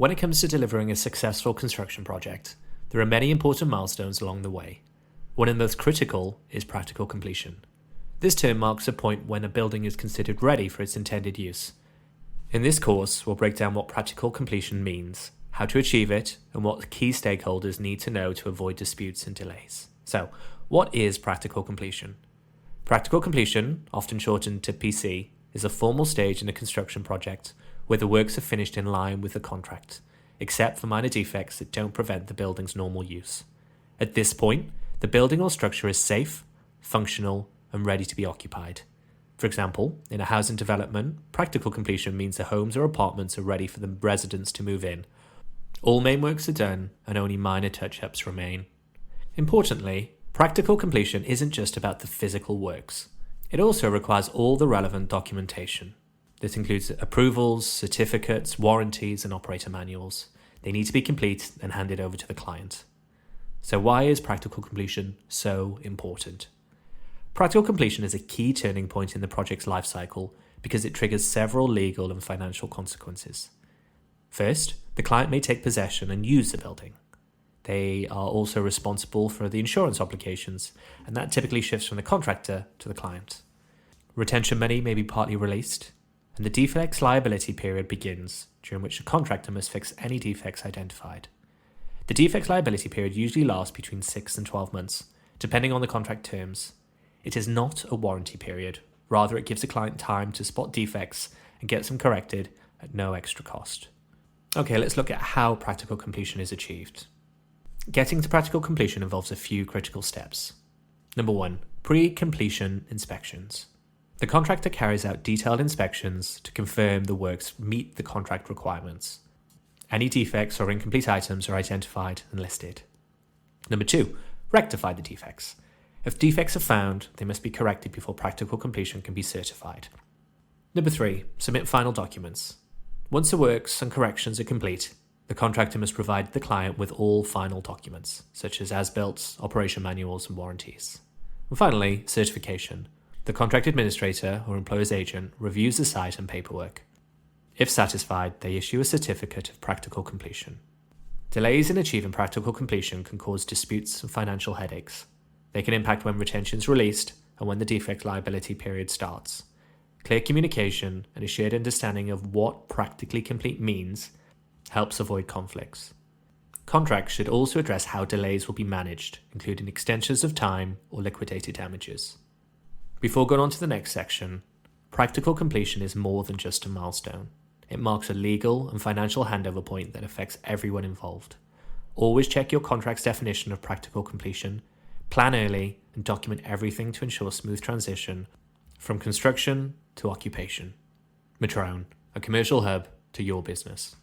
When it comes to delivering a successful construction project, there are many important milestones along the way. One of the most critical is practical completion. This term marks a point when a building is considered ready for its intended use. In this course, we'll break down what practical completion means, how to achieve it, and what key stakeholders need to know to avoid disputes and delays. So, what is practical completion? Practical completion, often shortened to PC, is a formal stage in a construction project where the works are finished in line with the contract, except for minor defects that don't prevent the building's normal use. At this point, the building or structure is safe, functional, and ready to be occupied. For example, in a housing development, practical completion means the homes or apartments are ready for the residents to move in. All main works are done and only minor touch-ups remain. Importantly, practical completion isn't just about the physical works. It also requires all the relevant documentation. This includes approvals, certificates, warranties, and operator manuals. They need to be complete and handed over to the client. So why is practical completion so important? Practical completion is a key turning point in the project's life cycle because it triggers several legal and financial consequences. First, the client may take possession and use the building. They are also responsible for the insurance obligations, and that typically shifts from the contractor to the client. Retention money may be partly released, and the defects liability period begins, during which the contractor must fix any defects identified. The defects liability period usually lasts between 6 and 12 months, depending on the contract terms. It is not a warranty period, rather it gives the client time to spot defects and get them corrected at no extra cost. Okay, let's look at how practical completion is achieved. Getting to practical completion involves a few critical steps. Number 1, pre-completion inspections. The contractor carries out detailed inspections to confirm the works meet the contract requirements. Any defects or incomplete items are identified and listed. Number 2, rectify the defects. If defects are found, they must be corrected before practical completion can be certified. Number 3, submit final documents. Once the works and corrections are complete, the contractor must provide the client with all final documents, such as as-built, operation manuals, and warranties. And finally, certification. The contract administrator or employer's agent reviews the site and paperwork. If satisfied, they issue a certificate of practical completion. Delays in achieving practical completion can cause disputes and financial headaches. They can impact when retention is released and when the defect liability period starts. Clear communication and a shared understanding of what practically complete means helps avoid conflicts. Contracts should also address how delays will be managed, including extensions of time or liquidated damages. Before going on to the next section, practical completion is more than just a milestone. It marks a legal and financial handover point that affects everyone involved. Always check your contract's definition of practical completion, plan early, and document everything to ensure smooth transition from construction to occupation. Metroun, a commercial hub to your business.